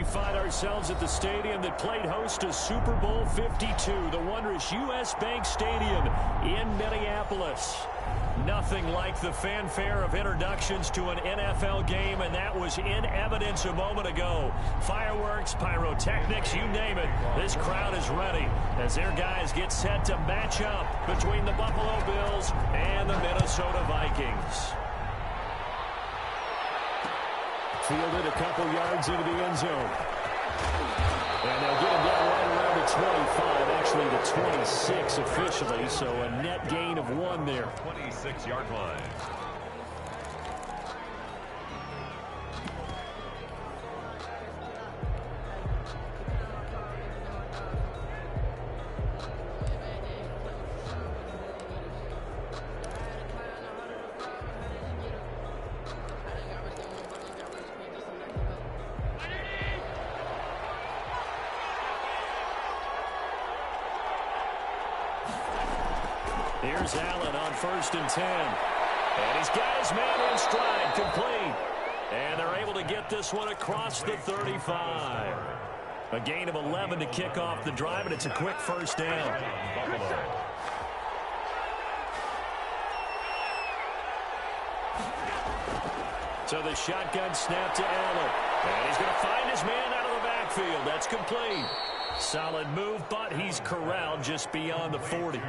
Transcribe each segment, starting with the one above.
find ourselves at the stadium that played host to Super Bowl 52, the wondrous U.S. Bank Stadium in Minneapolis. Nothing like the fanfare of introductions to an NFL game, and that was in evidence a moment ago. Fireworks, pyrotechnics, you name it. This crowd is ready as their guys get set to match up between the Buffalo Bills and the Minnesota Vikings. Fielded a couple yards into the end zone. And they'll get him down right around the 25, actually the 26 officially, so a net gain of 1 there. 26-yard line. Here's Allen on 1st and 10. And he's got his man in stride, complete. And they're able to get this one across the 35. A gain of 11 to kick off the drive, and it's a quick first down. So the shotgun snap to Allen. And he's going to find his man out of the backfield. That's complete. Solid move, but he's corralled just beyond the 40.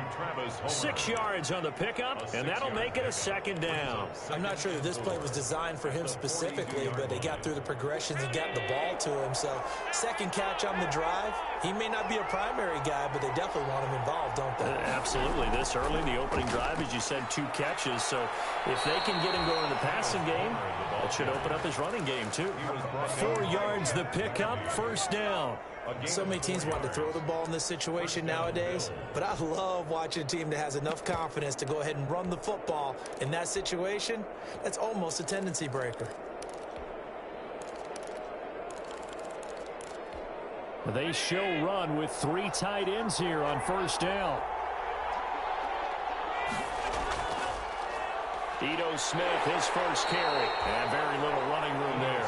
6 yards on the pickup, and that'll make it a second down. I'm not sure that this play was designed for him specifically, but they got through the progressions and got the ball to him. So second catch on the drive. He may not be a primary guy, but they definitely want him involved, don't they? Absolutely. This early in the opening drive, as you said, 2 catches. So if they can get him going in the passing game, that should open up his running game too. 4 yards the pickup, first down. So many teams want to throw the ball in this situation nowadays, but I love watching a team that has enough confidence to go ahead and run the football. In that situation, that's almost a tendency breaker. They show run with 3 tight ends here on first down. Ito Smith, his first carry, and very little running room there.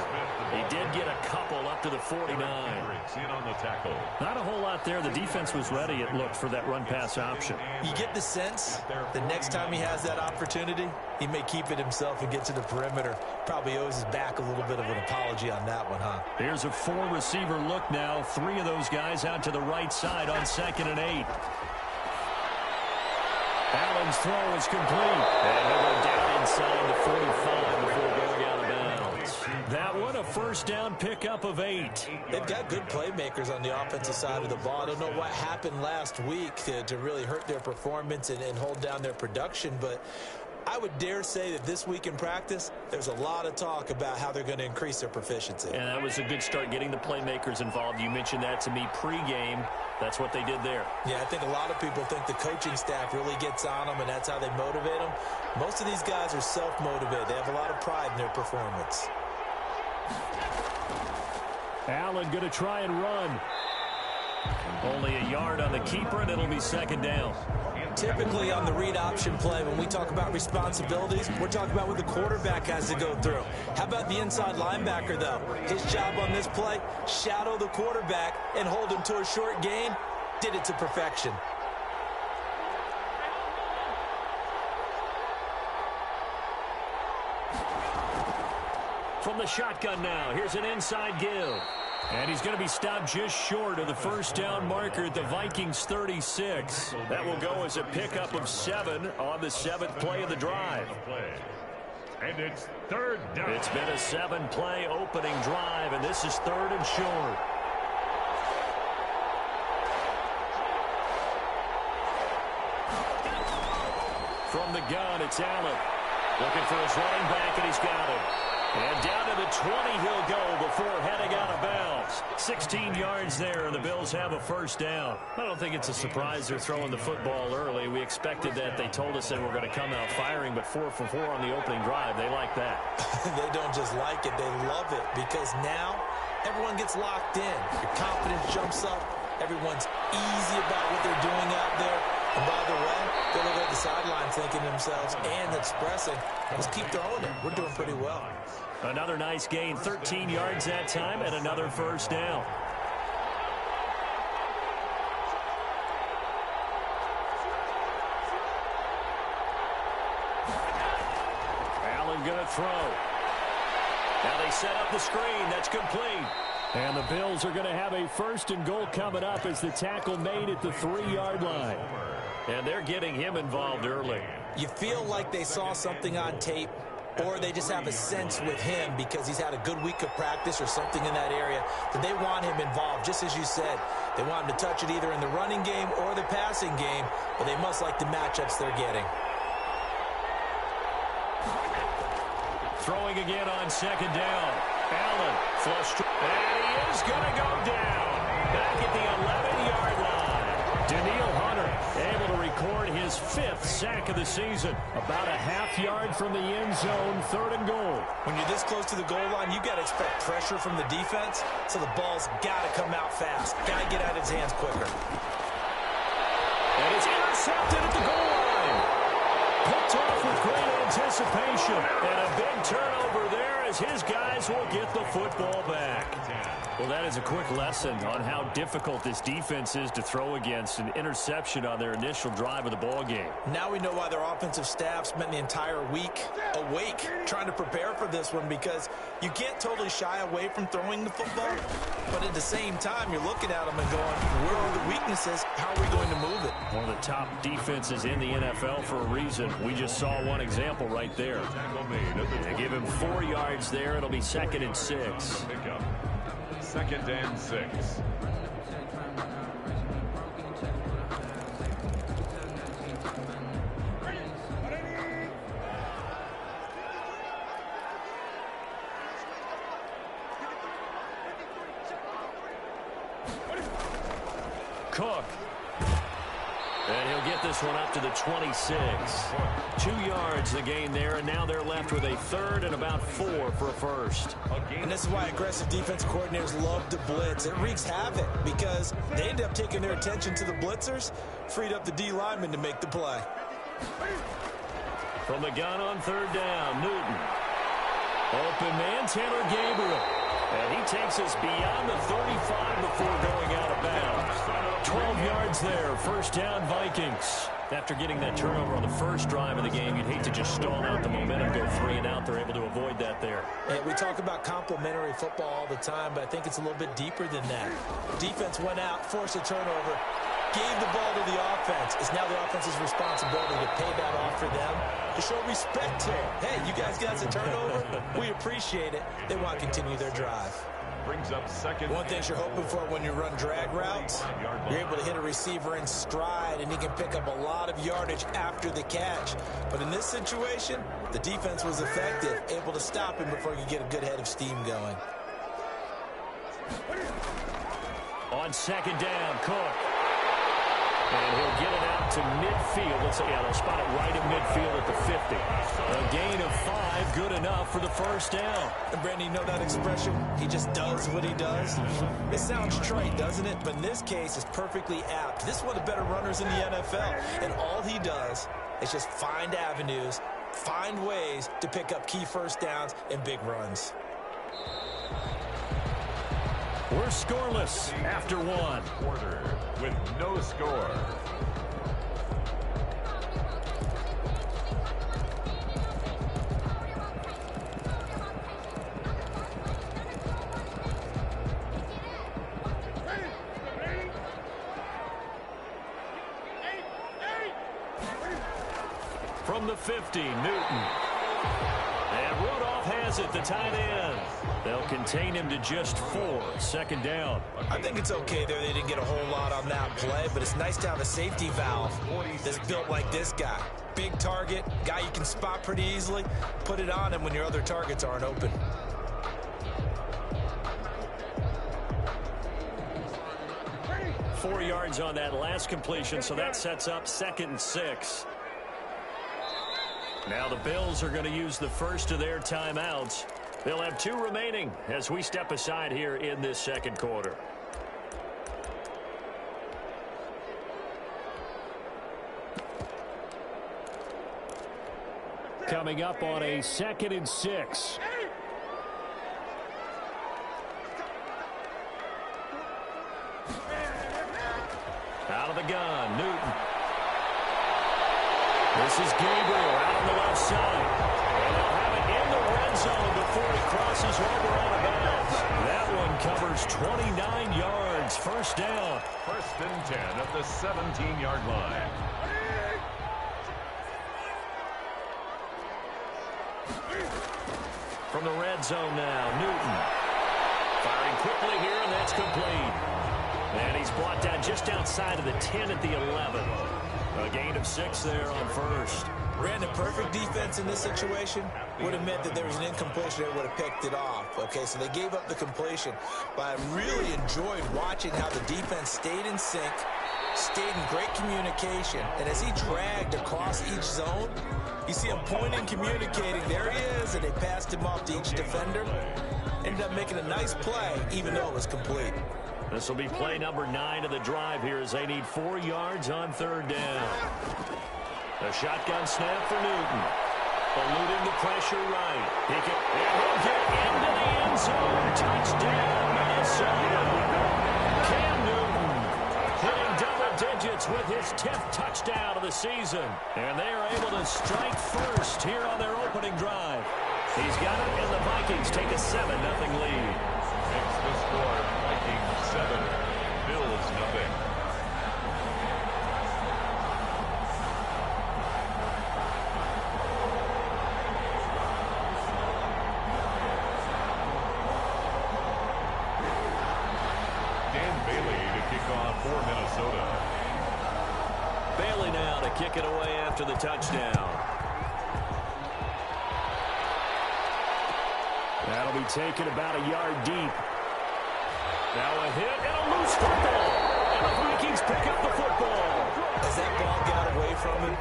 He did get a couple up to the 49. Not a whole lot there. The defense was ready, it looked, for that run-pass option. You get the sense the next time he has that opportunity, he may keep it himself and get to the perimeter. Probably owes his back a little bit of an apology on that one, huh? Here's a 4-receiver look now. 3 of those guys out to the right side on 2nd and 8. Allen's throw is complete. And he'll go down inside the 45 before going out of bounds. That one, a first down pickup of 8. They've got good playmakers on the offensive side of the ball. I don't know what happened last week to really hurt their performance and hold down their production, but I would dare say that this week in practice, there's a lot of talk about how they're going to increase their proficiency. And that was a good start, getting the playmakers involved. You mentioned that to me pregame. That's what they did there. Yeah, I think a lot of people think the coaching staff really gets on them, and that's how they motivate them. Most of these guys are self-motivated. They have a lot of pride in their performance. Allen going to try and run. Only a yard on the keeper, and it'll be second down. Typically on the read option play, when we talk about responsibilities, we're talking about what the quarterback has to go through. How about the inside linebacker, though? His job on this play, shadow the quarterback and hold him to a short gain. Did it to perfection. From the shotgun now, here's an inside give. And he's going to be stopped just short of the first down marker at the Vikings 36. That will go as a pickup of 7 on the 7th play of the drive. And it's third down. It's been a 7-play opening drive, and this is 3rd and short. From the gun, it's Allen. Looking for his running back, and he's got it. And down to the 20 he'll go before heading out of bounds. 16 yards there, and the Bills have a first down. I don't think it's a surprise they're throwing the football early. We expected that. They told us they were going to come out firing, but 4 for 4 on the opening drive. They like that. They don't just like it, they love it, because now everyone gets locked in. Your confidence jumps up. Everyone's easy about what they're doing out there. And by the way, they're looking at the sideline thinking to themselves and expressing, let's keep throwing it. We're doing pretty well. Another nice gain, 13 yards that time, and another first down. Allen going to throw. Now they set up the screen. That's complete. And the Bills are going to have a first and goal coming up as the tackle made at the 3-yard line. And they're getting him involved early. You feel like they saw something on tape, or they just have a sense with him because he's had a good week of practice or something in that area that they want him involved. Just as you said, they want him to touch it either in the running game or the passing game, but they must like the matchups they're getting. Throwing again on second down. Allen flushed. And he is going to go down. Back at the 11-yard line. Daniil Hunter able to record his 5th sack of the season. About a half-yard from the end zone, 3rd and goal. When you're this close to the goal line, you got to expect pressure from the defense, so the ball's got to come out fast. Got to get out of his hands quicker. And it's intercepted at the goal line. Picked off with great anticipation. And a big turnover there as his guys will get the football back. Well, that is a quick lesson on how difficult this defense is to throw against. An interception on their initial drive of the ball game. Now we know why their offensive staff spent the entire week awake trying to prepare for this one, because you can't totally shy away from throwing the football, but at the same time you're looking at them and going, where are the weaknesses? How are we going to move it? One of the top defenses in the NFL for a reason. We just saw one example right there. They give him 4 yards there. It'll be 2nd and 6. 2nd and 6. Cook. And he'll get this one up to the 26. 2 yards the gain there, and now they're left with a 3rd and about 4 for a first. And this is why aggressive defense coordinators love to blitz. It wreaks havoc because they end up taking their attention to the blitzers, freed up the D lineman to make the play. From the gun on 3rd down, Newton. Open man, Taylor Gabriel. And he takes us beyond the 35 before going out of bounds. 12 yards there, first down Vikings. After getting that turnover on the first drive of the game, you'd hate to just stall out the momentum, go 3 and out. They're able to avoid that there. And we talk about complementary football all the time, but I think it's a little bit deeper than that. Defense went out, forced a turnover, gave the ball to the offense. It's now the offense's responsibility to pay that off for them, to show respect to them. Hey, you guys got a turnover? We appreciate it. They want to continue their drive. Brings up 2nd. One thing you're hoping for when you run drag routes, you're able to hit a receiver in stride, and he can pick up a lot of yardage after the catch. But in this situation, the defense was effective, able to stop him before he could get a good head of steam going. On 2nd down, Cook. And he'll get it out to midfield. Let's say, yeah, they'll spot it right in midfield at the 50. A gain of 5, good enough for the first down. And Brandon, you know that expression? He just does what he does. It sounds trite, doesn't it? But in this case, it's perfectly apt. This is one of the better runners in the NFL. And all he does is just find avenues, find ways to pick up key first downs and big runs. We're scoreless after 1. Quarter with no score. From the 50, Newton. And Rudolph has it, the tight end. They'll contain him to just 4, 2nd down. I think it's okay there. They didn't get a whole lot on that play, but it's nice to have a safety valve that's built like this guy. Big target, guy you can spot pretty easily. Put it on him when your other targets aren't open. Four yards on that last completion, so that sets up 2nd and 6. Now the Bills are going to use the first of their timeouts. They'll have 2 remaining as we step aside here in this 2nd quarter. coming up on a 2nd and 6. Out of the gun, Newton. This is Gabriel out on the left side. And they'll have it in the red zone before he crosses over out of bounds. That one covers 29 yards. First down. 1st and 10 at the 17-yard line. From the red zone now, Newton. Firing quickly here, and that's complete. And he's brought down just outside of the 10 at the 11. A gain of 6 there on first. Ran a perfect defense in this situation. Would have meant that there was an incompletion that would have picked it off. Okay, so they gave up the completion. But I really enjoyed watching how the defense stayed in sync, stayed in great communication. And as he dragged across each zone, you see him pointing, communicating. There he is, and they passed him off to each defender. Ended up making a nice play, even though it was complete. This will be play number 9 of the drive here as they need 4 yards on 3rd down. A shotgun snap for Newton. Eluding the pressure right. And he'll get into the end zone. Touchdown, Minnesota. Cam Newton hitting double digits with his 10th touchdown of the season. And they are able to strike first here on their opening drive. He's got it, and the Vikings take a 7-0 lead. Makes the score Vikings 7, Bills 0. Dan Bailey to kick off for Minnesota. Bailey now to kick it away after the touchdown. That'll be taken about a yard deep. Now a hit and a loose football. And the Vikings pick up the football. As that ball got away from him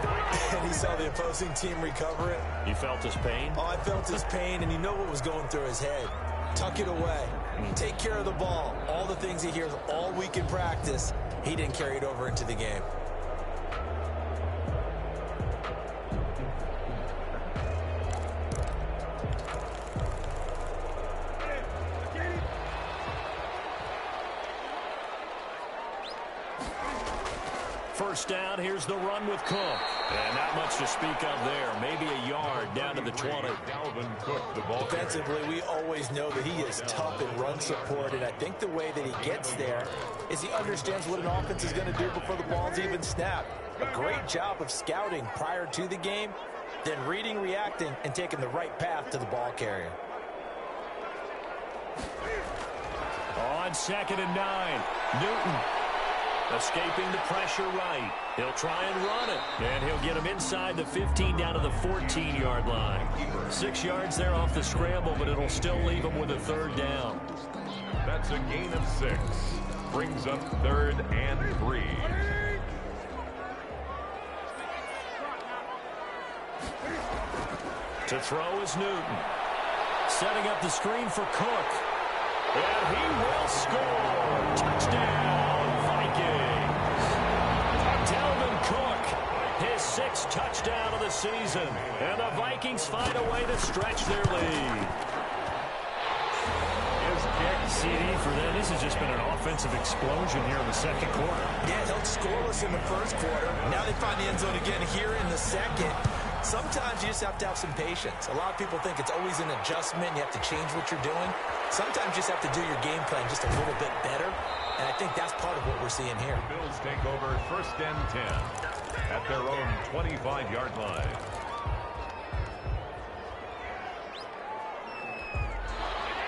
and he saw the opposing team recover it. You felt his pain? Oh, I felt his pain, and you know what was going through his head. Tuck it away. Take care of the ball. All the things he hears all week in practice, he didn't carry it over into the game. First down, here's the run with Cook. And not much to speak of there. Maybe a yard down to the 20. Dalvin Cook, the ball. Defensively, we always know that he is tough in run support, and I think the way that he gets there is he understands what an offense is going to do before the ball's even snapped. A great job of scouting prior to the game, then reading, reacting, and taking the right path to the ball carrier. On 2nd and 9, Newton. Escaping the pressure right. He'll try and run it. And he'll get him inside the 15 down to the 14-yard line. 6 yards there off the scramble, but it'll still leave him with a 3rd down. That's a gain of 6. Brings up 3rd and 3. To throw is Newton. Setting up the screen for Cook. And he will score. Touchdown, Vikings. Dalvin Cook, his 6th touchdown of the season. And the Vikings find a way to stretch their lead. CD for them. This has just been an offensive explosion here in the 2nd quarter. Yeah, held scoreless in the 1st quarter. Now they find the end zone again here in the 2nd. Sometimes you just have to have some patience. A lot of people think it's always an adjustment. You have to change what you're doing. Sometimes you just have to do your game plan just a little bit better. And I think that's part of what we're seeing here. The Bills take over 1st and 10 at their own 25-yard line.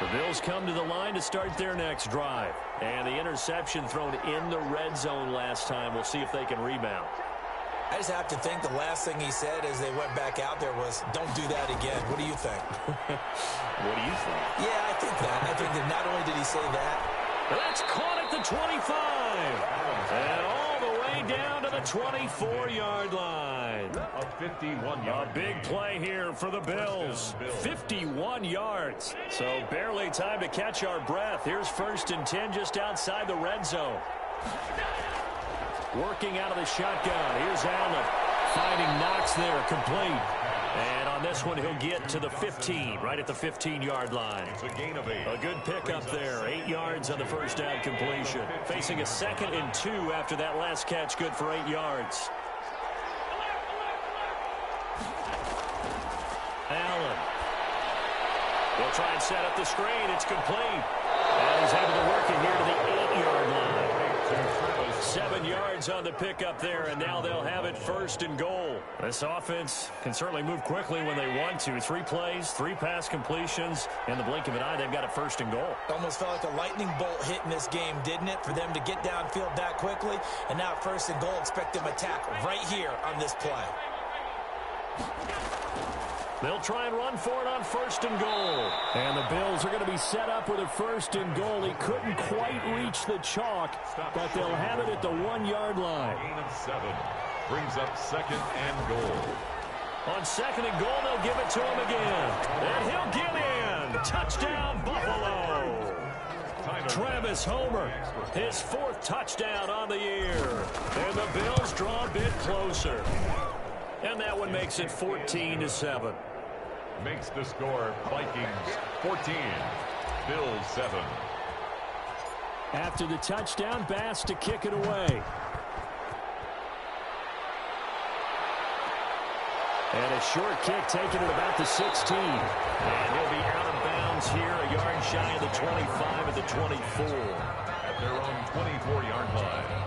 The Bills come to the line to start their next drive. And the interception thrown in the red zone last time. We'll see if they can rebound. I just have to think the last thing he said as they went back out there was, don't do that again. What do you think? What do you think? Yeah, I think that. I think that not only did he say that. That's caught at the 25. And all the way down to the 24-yard line. A 51-yard. A big play here for the Bills. 51 yards. So barely time to catch our breath. Here's 1st and 10 just outside the red zone. Working out of the shotgun. Here's Allen. Finding Knox there. Complete. And on this one, he'll get to the 15, right at the 15-yard line. It's a gain of 8. A good pickup there. 8 yards on the first down completion. Facing a 2nd and 2 after that last catch, good for 8 yards. Allen will try and set up the screen. It's complete. And he's able to work it here to the 8-yard line. 7 yards on the pickup there, and now they'll have it 1st and goal. This offense can certainly move quickly when they want to. 3 plays, 3 pass completions. In the blink of an eye, they've got it 1st and goal. Almost felt like a lightning bolt hit in this game, didn't it? For them to get downfield that quickly, and now 1st and goal, expect them to attack right here on this play. They'll try and run for it on 1st and goal. And the Bills are going to be set up with a 1st and goal. He couldn't quite reach the chalk, but they'll have it at the 1-yard line. Gain of 7. Brings up 2nd and goal. On 2nd and goal, they'll give it to him again. And he'll get in. Touchdown, Buffalo. Travis Homer, his 4th touchdown on the year. And the Bills draw a bit closer. And that one makes it 14-7. Makes the score Vikings 14, Bills 7. After the touchdown, Bass to kick it away. And a short kick taken at about the 16. And he'll be out of bounds here, a yard shy of the 25 at the 24. At their own 24-yard line.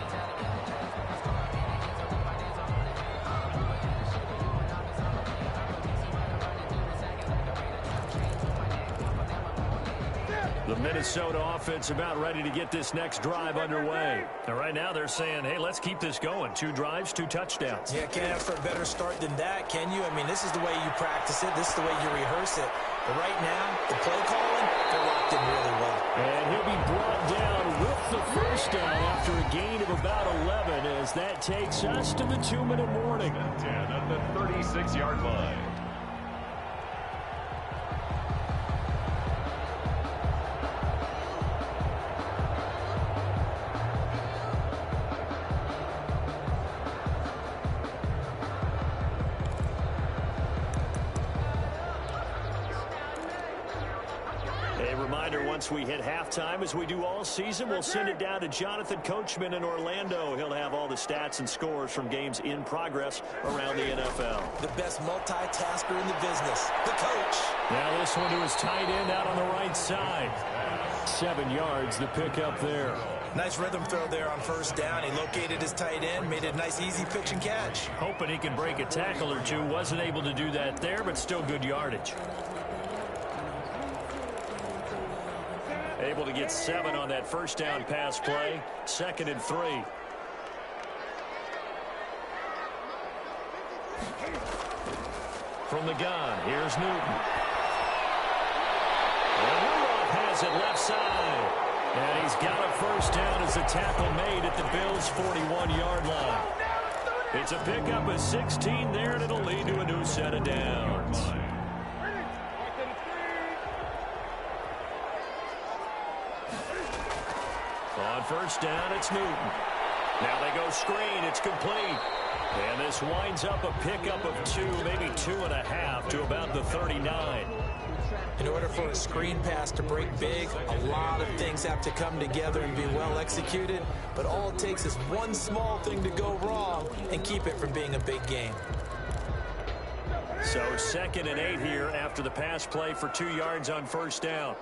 The Minnesota offense about ready to get this next drive underway. And right now they're saying, hey, let's keep this going. 2 drives, 2 touchdowns. Yeah, can't ask for a better start than that, can you? I mean, this is the way you practice it. This is the way you rehearse it. But right now, the play calling, they're locked in really well. And he'll be brought down with the first down after a gain of about 11 as that takes us to the 2-minute warning. 10 at the 36-yard line. Once we hit halftime, as we do all season, we'll send it down to Jonathan Coachman in Orlando. He'll have all the stats and scores from games in progress around the NFL. The best multitasker in the business, the coach. Now this one to his tight end out on the right side. 7 yards, the pickup there. Nice rhythm throw there on first down. He located his tight end, made it a nice, easy pitch and catch. Hoping he can break a tackle or two. Wasn't able to do that there, but still good yardage. Able to get 7 on that first down pass play. 2nd and 3. From the gun, here's Newton. And Rudolph has it left side. And he's got a first down as the tackle made at the Bills' 41-yard line. It's a pickup of 16 there, and it'll lead to a new set of downs. On first down, it's Newton. Now they go screen. It's complete. And this winds up a pickup of 2, maybe 2.5 to about the 39. In order for a screen pass to break big, a lot of things have to come together and be well executed. But all it takes is one small thing to go wrong and keep it from being a big game. So 2nd and 8 here after the pass play for 2 yards on first down.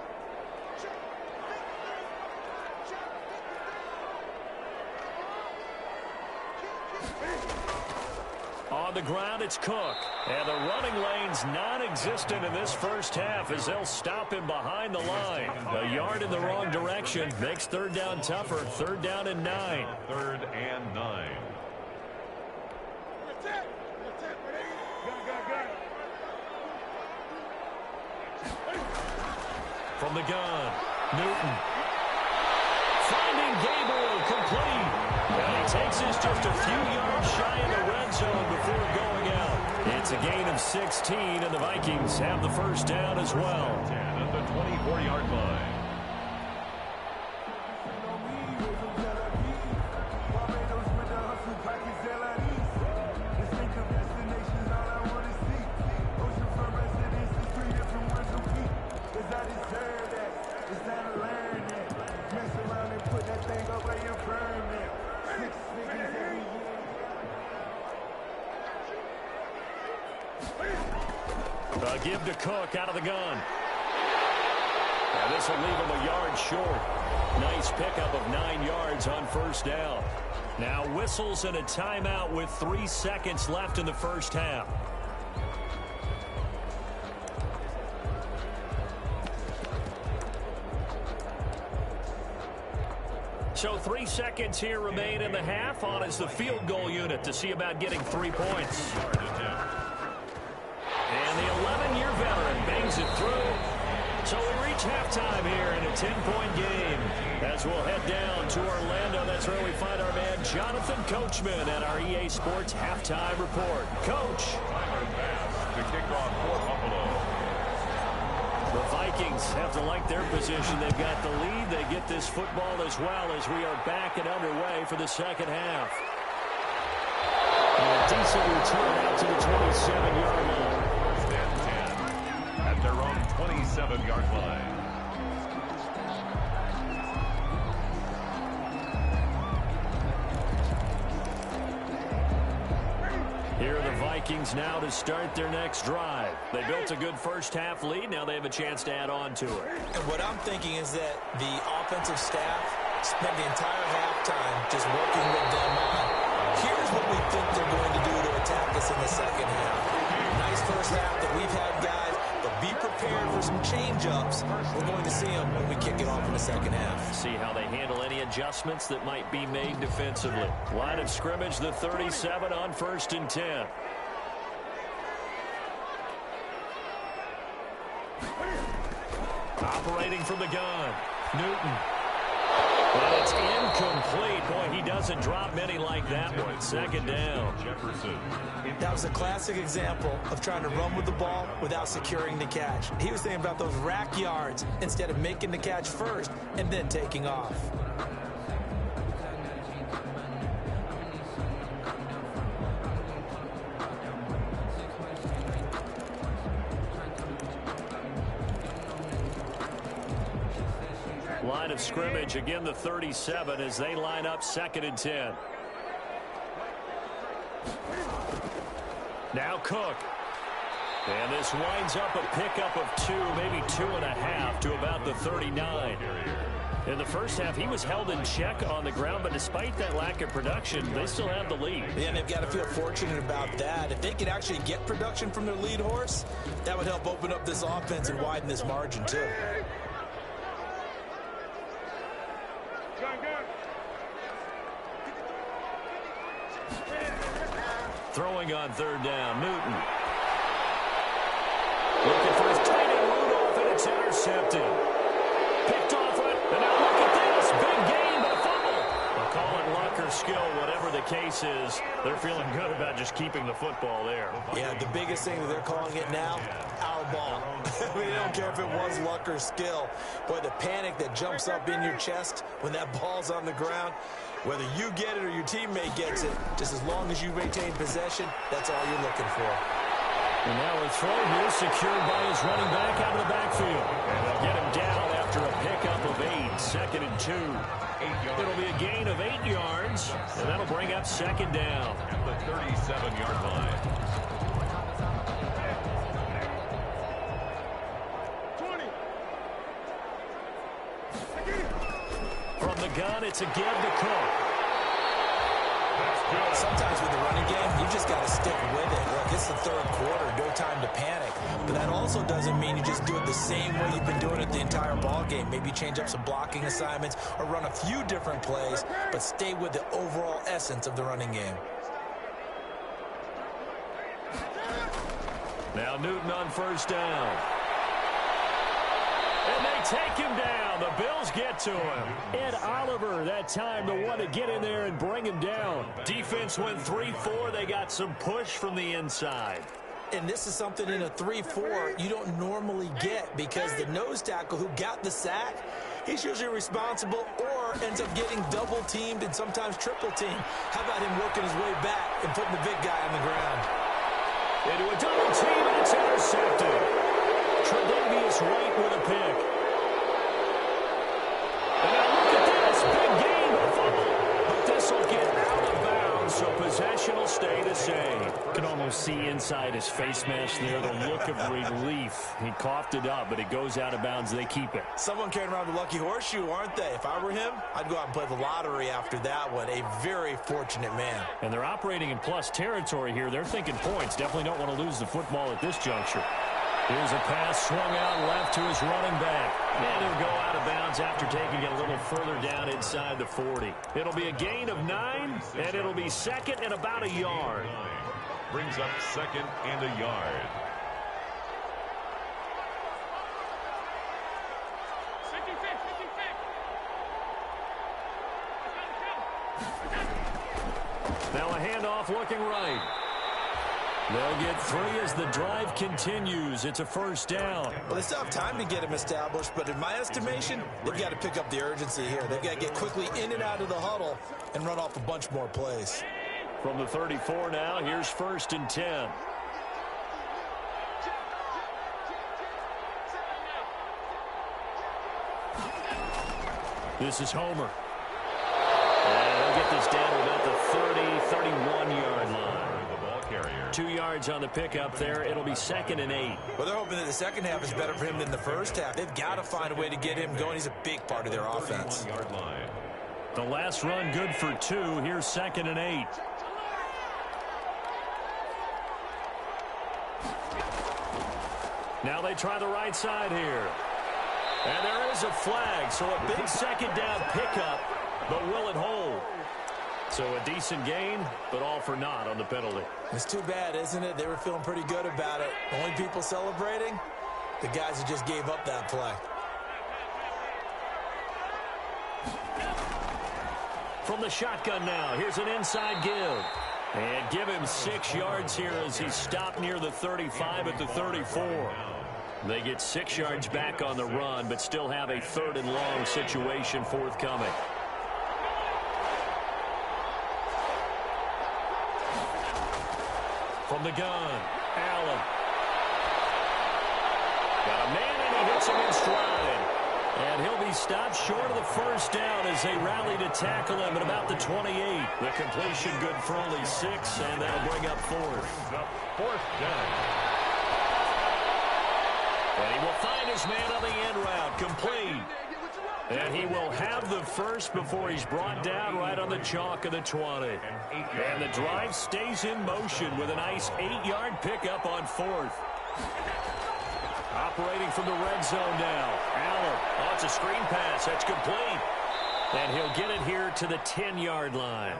On the ground, it's Cook. And the running lane's non-existent in this first half as they'll stop him behind the line. A yard in the wrong direction makes 3rd down tougher. 3rd down and 9. 3rd and 9. From the gun, Newton. Finding Gabriel, complete. And he takes us just a few yards shy of the red zone before going out. It's a gain of 16, and the Vikings have the first down as well. 10 at the 24-yard line. give to Cook out of the gun. And this will leave him a yard short. Nice pickup of 9 yards on first down. Now whistles and a timeout with 3 seconds left in the first half. So 3 seconds here remain in the half. On is the field goal unit to see about getting 3 points. And the 11-year veteran bangs it through. So we reach halftime here in a 10-point game. As we'll head down to Orlando, that's where we find our man Jonathan Coachman at our EA Sports Halftime Report. Coach. To kick off for Buffalo. The Vikings have to like their position. They've got the lead. They get this football as well as we are back and underway for the second half. And a decent return out to the 27-yard line. First and 10 at their own 27-yard line. Here are the Vikings now to start their next drive. They built a good first-half lead. Now they have a chance to add on to it. And what I'm thinking is that the offensive staff spent the entire halftime just working with them on, here's what we think they're going to do to attack us in the second half. Nice first half that we've had, guys, but be prepared for some change-ups. We're going to see them when we kick it off in the second half. See how they handle any adjustments that might be made defensively. Line of scrimmage, the 37 on 1st and 10. Operating from the gun, Newton. And it's incomplete. Boy, he doesn't drop many like that one. Second down. Jefferson. That was a classic example of trying to run with the ball without securing the catch. He was thinking about those rack yards instead of making the catch first and then taking off. Line of scrimmage, again the 37 as they line up 2nd and 10. Now Cook. And this winds up a pickup of 2, maybe 2.5 to about the 39. In the first half, he was held in check on the ground, but despite that lack of production, they still have the lead. Yeah, and they've got to feel fortunate about that. If they could actually get production from their lead horse, that would help open up this offense and widen this margin too. Throwing on 3rd down, Newton. Looking for his tight end Rudolph, and it's intercepted. Picked off it, and now look at this. Big gain, but a fumble. They'll call it luck or skill, whatever the case is. They're feeling good about just keeping the football there. Yeah, the biggest thing that they're calling it now, our ball. I mean, they don't care if it was luck or skill. Boy, the panic that jumps up in your chest when that ball's on the ground, whether you get it or your teammate gets it, just as long as you retain possession, that's all you're looking for. And now a throw here secured by his running back out of the backfield. And they'll get him down after a pickup of 8, 2nd and 2. It'll be a gain of 8 yards, and that'll bring up 2nd down. At the 37-yard line. From the gun, it's a give to Cook. Sometimes with the running game, you just got to stick with it. Look, it's the 3rd quarter, no time to panic. But that also doesn't mean you just do it the same way you've been doing it the entire ball game. Maybe change up some blocking assignments or run a few different plays, but stay with the overall essence of the running game. Now Newton on 1st down. And they take him down. The Bills get to him. Ed Oliver, that time, the one to get in there and bring him down. Defense went 3-4. They got some push from the inside. And this is something in a 3-4 you don't normally get because the nose tackle who got the sack, he's usually responsible or ends up getting double-teamed and sometimes triple-teamed. How about him working his way back and putting the big guy on the ground? Into a double team, and it's intercepted. Tre'Davious White with a pick. And now look at this. Big gain, a fumble. But this will get out of bounds, so possession will stay the same. Can almost see inside his face mask there, the look of relief. He coughed it up, but it goes out of bounds. They keep it. Someone carrying around the lucky horseshoe, aren't they? If I were him, I'd go out and play the lottery after that one. A very fortunate man. And they're operating in plus territory here. They're thinking points. Definitely don't want to lose the football at this juncture. Here's a pass swung out left to his running back. And he'll go out of bounds after taking it a little further down inside the 40. It'll be a gain of 9, and it'll be second and about a yard. Brings up second and a yard. Now a handoff looking right. They'll get 3 as the drive continues. It's a first down. Well, they still have time to get him established, but in my estimation, they've got to pick up the urgency here. They've got to get quickly in and out of the huddle and run off a bunch more plays. From the 34 now, here's first and 10. This is Homer. And they'll get this down to about the 30, 31-yard line. 2 yards on the pickup there. It'll be second and 8. Well, they're hoping that the second half is better for him than the first half. They've got to find a way to get him going. He's a big part of their offense. The last run good for 2. Here's second and 8. Now they try the right side here. And there is a flag, so a big second down pickup, but will it hold? So a decent gain, but all for naught on the penalty. It's too bad, isn't it? They were feeling pretty good about it. Only people celebrating, the guys who just gave up that play. From the shotgun now, here's an inside give. And give him 6 yards here as he stopped near the 35 at the 34. They get 6 yards back on the run, but still have a 3rd and long situation forthcoming. From the gun, Allen. Got a man and he hits him in stride. And he'll be stopped short of the first down as they rally to tackle him at about the 28. The completion good for only 6, and that'll bring up 4th. Fourth down. And he will find his man on the end route, complete. And he will have the first before he's brought down right on the chalk of the 20. And the drive stays in motion with a nice 8-yard pickup on 4th. Operating from the red zone now. Allen. Oh, it's a screen pass. That's complete. And he'll get it here to the 10-yard line.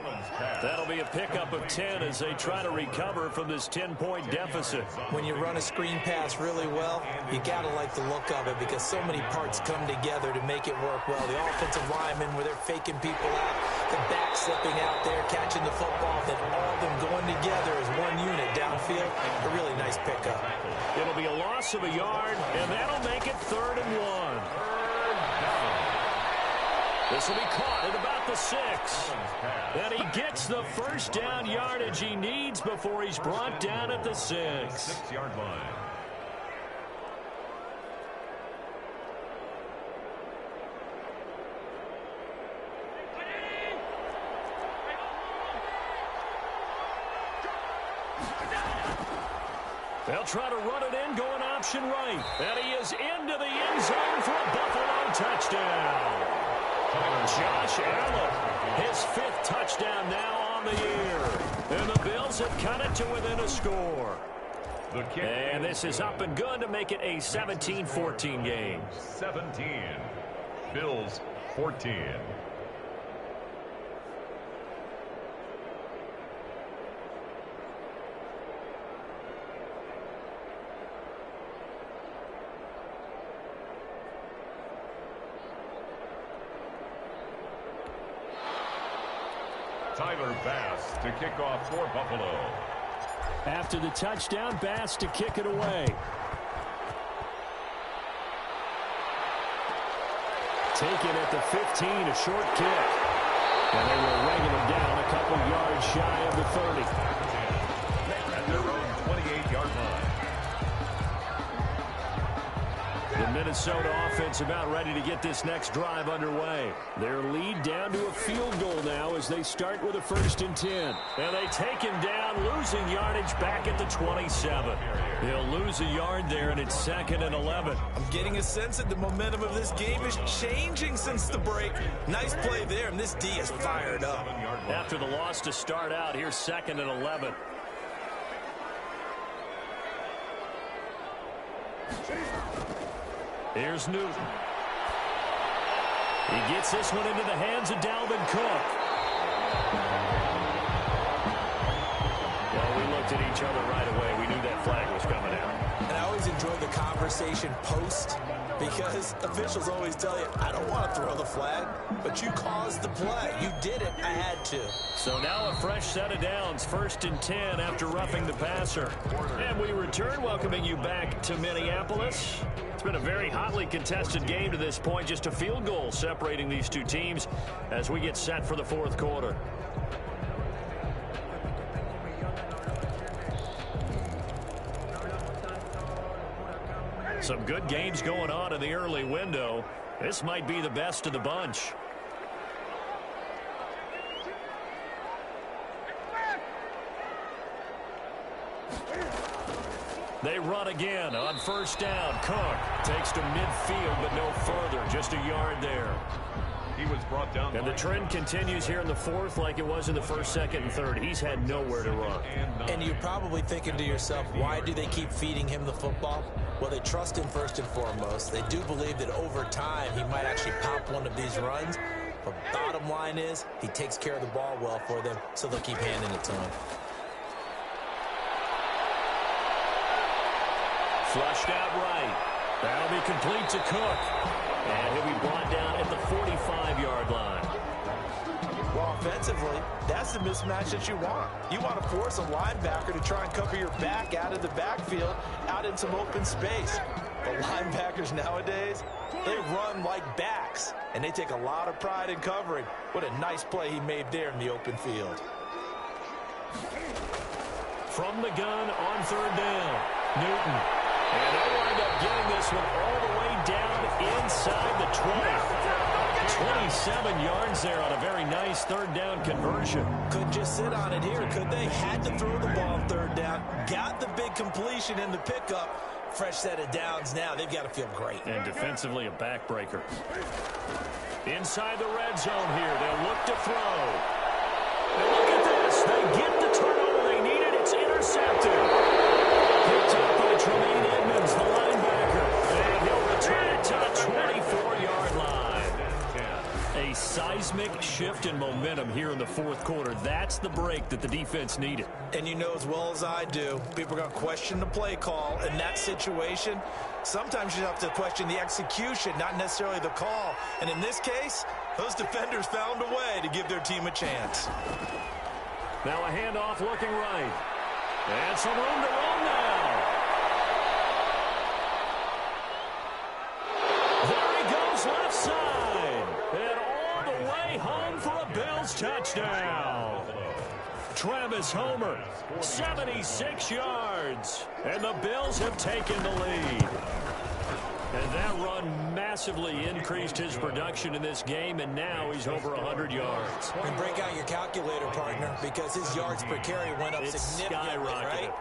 That'll be a pickup of 10 as they try to recover from this 10-point deficit. When you run a screen pass really well, you got to like the look of it because so many parts come together to make it work well. The offensive linemen where they're faking people out, the back slipping out there, catching the football, then all of them going together as one unit downfield. A really nice pickup. It'll be a loss of a yard, and that'll make it 3rd and 1. This will be caught at about the 6. And he gets the first down yardage he needs before he's brought down at the 6. 6-yard line. They'll try to run it in, going option right. And he is into the end zone for a Buffalo touchdown. Josh Allen, his 5th touchdown now on the year. And the Bills have cut it to within a score. And this is up and good to make it a 17-14 game. 17. Bills 14. Tyler Bass to kick off for Buffalo. After the touchdown, Bass to kick it away. Taken at the 15, a short kick. And they will ring him down a couple yards shy of the 30. At their own 28-yard line. The Minnesota offense about ready to get this next drive underway. Their lead down to a field goal now as they start with a 1st and 10. And they take him down, losing yardage back at the 27. He'll lose a yard there, and it's 2nd and 11. I'm getting a sense that the momentum of this game is changing since the break. Nice play there, and this D is fired up. After the loss to start out, here's 2nd and 11. Here's Newton. He gets this one into the hands of Dalvin Cook. Well, we looked at each other right away. We knew that flag was coming out. And I always enjoy the conversation post because officials always tell you, I don't want to throw the flag, but you caused the play. You did it. I had to. So now a fresh set of downs, 1st and 10 after roughing the passer. And we return, welcoming you back to Minneapolis. It's been a very hotly contested game to this point, just a field goal separating these two teams as we get set for the 4th quarter. Some good games going on in the early window. This might be the best of the bunch. They run again on 1st down. Cook takes to midfield, but no further. Just a yard there. He was brought down. And the trend continues here in the 4th like it was in the 1st, 2nd, and 3rd. He's had nowhere to run. And you're probably thinking to yourself, why do they keep feeding him the football? Well, they trust him first and foremost. They do believe that over time he might actually pop one of these runs. But bottom line is he takes care of the ball well for them, so they'll keep handing it to him. Flushed out right. That'll be complete to Cook. And he'll be brought down at the 45-yard line. Well, offensively, that's the mismatch that you want. You want to force a linebacker to try and cover your back out of the backfield, out in some open space. The linebackers nowadays, they run like backs, and they take a lot of pride in covering. What a nice play he made there in the open field. From the gun on 3rd down, Newton. And they'll wind up getting this one all the way down inside the 20. 27 yards there on a very nice 3rd down conversion. Couldn't just sit on it here, could they? Had to throw the ball 3rd down. Got the big completion in the pickup. Fresh set of downs now. They've got to feel great. And defensively a backbreaker. Inside the red zone here. They'll look to throw. And look at this. They get the turnover they needed. It's intercepted. Picked up by Tremaine Edmonds, the linebacker. And he'll return it to the 24-yard line. A seismic shift in momentum here in the 4th quarter. That's the break that the defense needed. And you know as well as I do, people are going to question the play call in that situation. Sometimes you have to question the execution, not necessarily the call. And in this case, those defenders found a way to give their team a chance. Now a handoff looking right. And some room to run now. There he goes left side. And all the way home for a Bills touchdown. Travis Homer, 76 yards. And the Bills have taken the lead. And that run massively increased his production in this game, and now he's over 100 yards. And break out your calculator, partner, because his yards per carry went up significantly, right?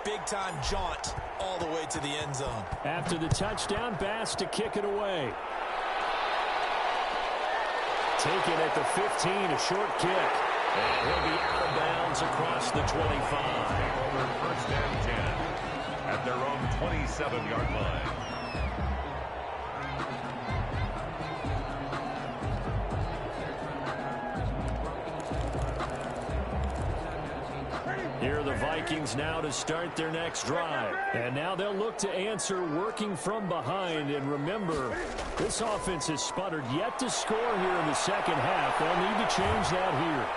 Big-time jaunt all the way to the end zone. After the touchdown, Bass to kick it away. Taken at the 15, a short kick. And he'll be out of bounds across the 25. Over 1st and 10 at their own 27-yard line. Here are the Vikings now to start their next drive. And now they'll look to answer working from behind. And remember, this offense has sputtered yet to score here in the 2nd half. They'll need to change that here.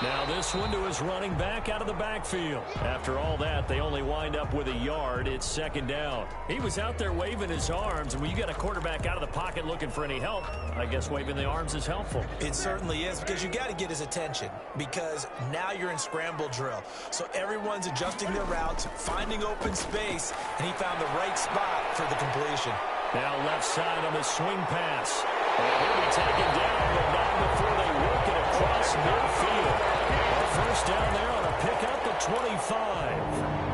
Now this one to his running back out of the backfield. After all that, they only wind up with a yard. It's 2nd down. He was out there waving his arms, and when you got a quarterback out of the pocket looking for any help, I guess waving the arms is helpful. It certainly is, because you got to get his attention, because now you're in scramble drill. So everyone's adjusting their routes, finding open space, and he found the right spot for the completion. Now left side on the swing pass. And he'll be taken down, but not before they work it across midfield. A first down there on a pickup at 25.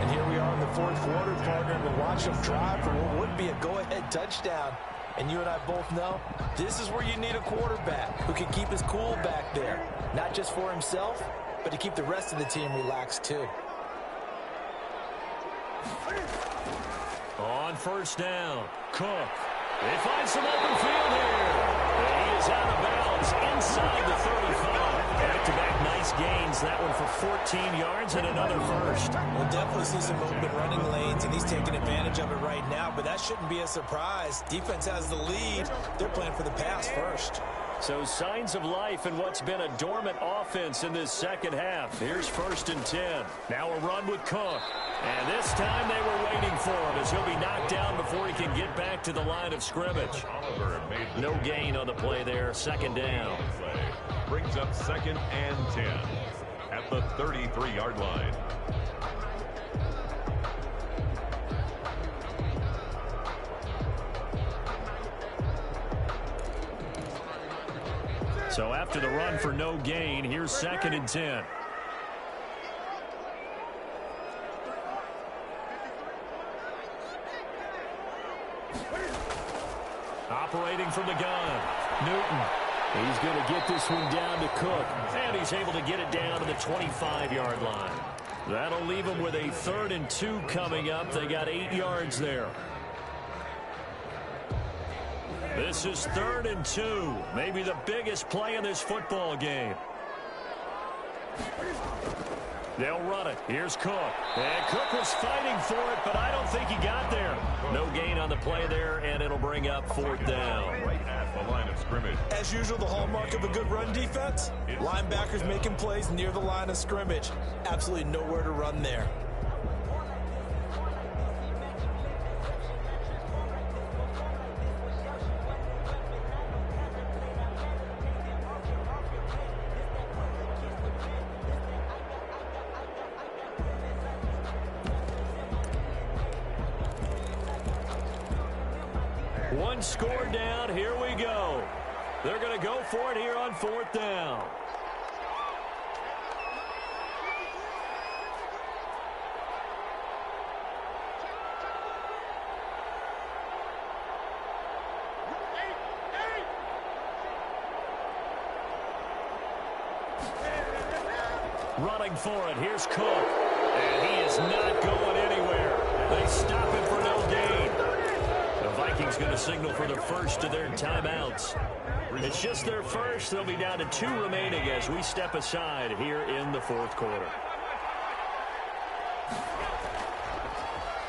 And here we are in the fourth quarter, partner, and we'll watch them drive for what would be a go-ahead touchdown. And you and I both know this is where you need a quarterback who can keep his cool back there. Not just for himself, but to keep the rest of the team relaxed too. On first down, Cook. They find some open field here. And he is out of bounds inside the 35. Back-to-back nice gains. That one for 14 yards and another first. We'll definitely see some open running lanes, and he's taking advantage of it right now, but that shouldn't be a surprise. Defense has the lead. They're playing for the pass first. So signs of life in what's been a dormant offense in this second half. Here's 1st and 10. Now a run with Cook. And this time they were waiting for him as he'll be knocked down before he can get back to the line of scrimmage. No gain on the play there. 2nd down. Brings up 2nd and 10 at the 33-yard line. So after the run for no gain, here's 2nd and 10. Operating from the gun, Newton. He's going to get this one down to Cook. And he's able to get it down to the 25-yard line. That'll leave him with a 3rd and 2 coming up. They got 8 yards there. This is 3rd and 2. Maybe the biggest play in this football game. They'll run it. Here's Cook. And Cook was fighting for it, but I don't think he got there. No gain on the play there, and it'll bring up 4th down. Right at the line of scrimmage. As usual, the hallmark of a good run defense, linebackers making plays near the line of scrimmage. Absolutely nowhere to run there. One score down. Here we go. They're going to go for it here on 4th down. Running for it. Here's Cook. And he is not going anywhere. They stop him for no gain. The Vikings going to signal for the first of their timeouts. It's just their first. They'll be down to 2 remaining as we step aside here in the 4th quarter.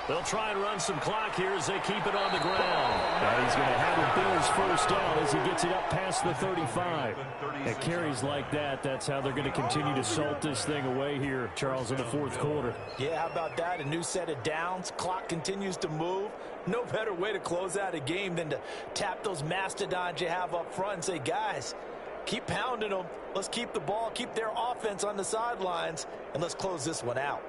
They'll try and run some clock here as they keep it on the ground. And he's going to have a Bills first down as he gets it up past the 35. At carries like that, that's how they're going to continue to salt this thing away here, Charles, in the 4th quarter. Yeah, how about that? A new set of downs. Clock continues to move. No better way to close out a game than to tap those mastodons you have up front and say, guys, keep pounding them. Let's keep the ball, keep their offense on the sidelines, and let's close this one out.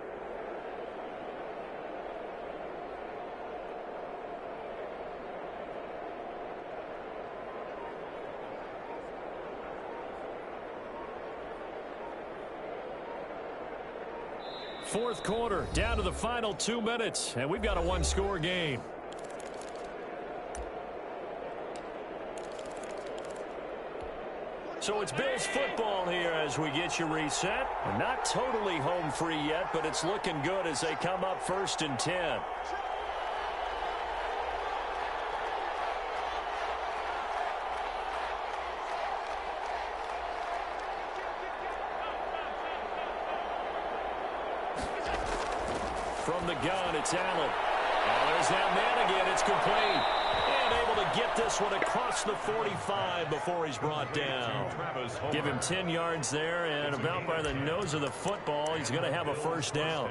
Fourth quarter, down to the final 2 minutes, and we've got a 1-score game. So it's Bills football here as we get you reset. And not totally home free yet, but it's looking good as they come up 1st and 10. From the gun, it's Allen. Oh, there's that man again. It's complete. And able to get this one across the 45 before he's brought down. Give him 10 yards there, and about by the nose of the football, he's going to have a first down.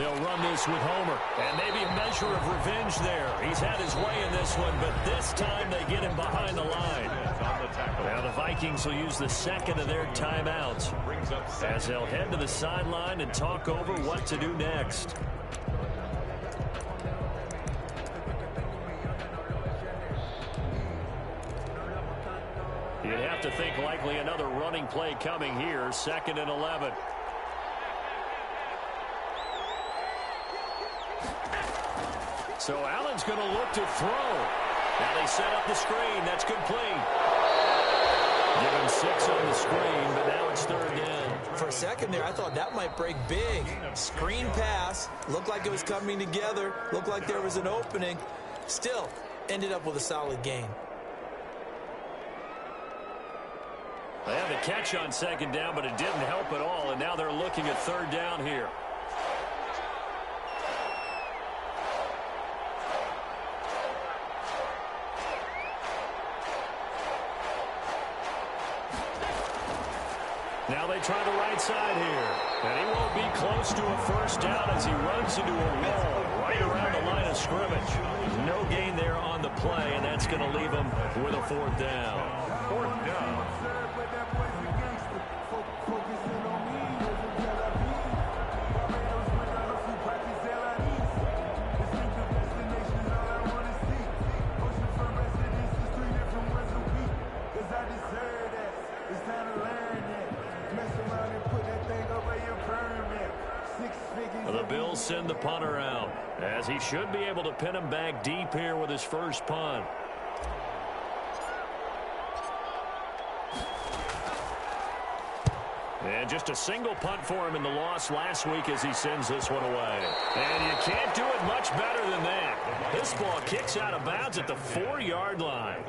They'll run this with Homer. And maybe a measure of revenge there. He's had his way in this one, but this time they get him behind the line. Now the Vikings will use the second of their timeouts as they'll head to the sideline and talk over what to do next. You'd have to think likely another running play coming here, 2nd and 11. So Allen's going to look to throw. Now they set up the screen. That's complete. Give him 6 on the screen, but now it's 3rd down. For a second there, I thought that might break big. Screen pass. Looked like it was coming together. Looked like there was an opening. Still, ended up with a solid gain. They had the catch on 2nd down, but it didn't help at all, and now they're looking at 3rd down here. Now they try the right side here, and he won't be close to a 1st down as he runs into a wall right around the line of scrimmage. No gain there on the play, and that's going to leave him with a 4th down. 4th down. The Bills send the punter out as he should be able to pin him back deep here with his first punt. And just a single punt for him in the loss last week as he sends this one away. And you can't do it much better than that. This ball kicks out of bounds at the 4-yard line.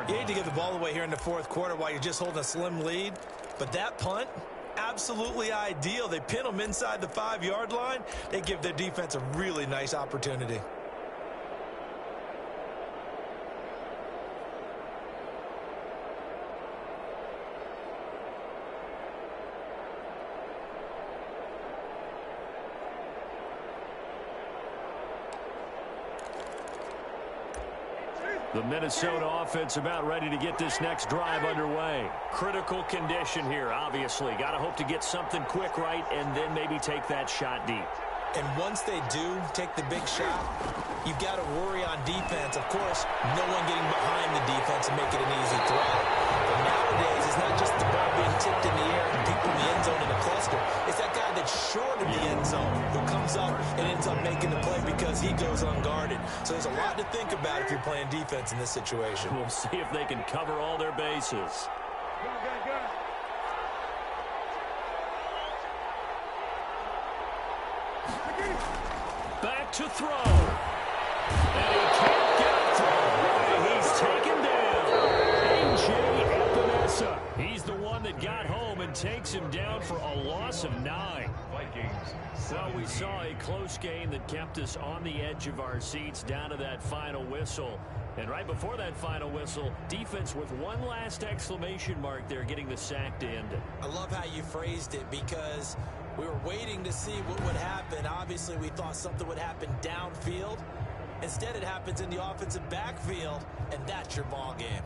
You need to get the ball away here in the 4th quarter while you're just holding a slim lead. But that punt, absolutely ideal. They pin them inside the 5-yard line. They give their defense a really nice opportunity. The Minnesota offense about ready to get this next drive underway. Critical condition here, obviously. Got to hope to get something quick right and then maybe take that shot deep. And once they do take the big shot, you've got to worry on defense. Of course, no one getting behind the defense and make it an easy throw. But nowadays, it's not just the ball being tipped in the air and people in the end zone in a cluster. It's that guy that's short of the end zone who comes up and ends up making the play because he goes unguarded. So there's a lot to think about if you're playing defense in this situation. We'll see if they can cover all their bases. Back to throw. And he can't get through. He's taken down. A.J. Epinesa. He's the one that got home and takes him down for a loss of 9. Vikings. Well, we saw a close game that kept us on the edge of our seats down to that final whistle. And right before that final whistle, defense with one last exclamation mark there, getting the sack to end it. I love how you phrased it because we were waiting to see what would happen. Obviously, we thought something would happen downfield. Instead, it happens in the offensive backfield, and that's your ball game.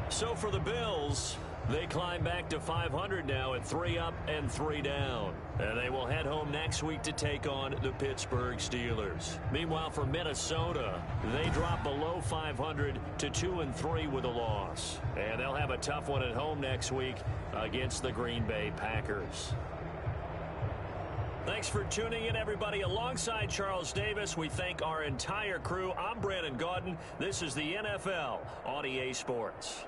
So for the Bills, they climb back to 500 now at 3 up and 3 down. And they will head home next week to take on the Pittsburgh Steelers. Meanwhile, for Minnesota, they drop below 500 to 2-3 with a loss. And they'll have a tough one at home next week against the Green Bay Packers. Thanks for tuning in, everybody. Alongside Charles Davis, we thank our entire crew. I'm Brandon Gaudin. This is the NFL on EA Sports.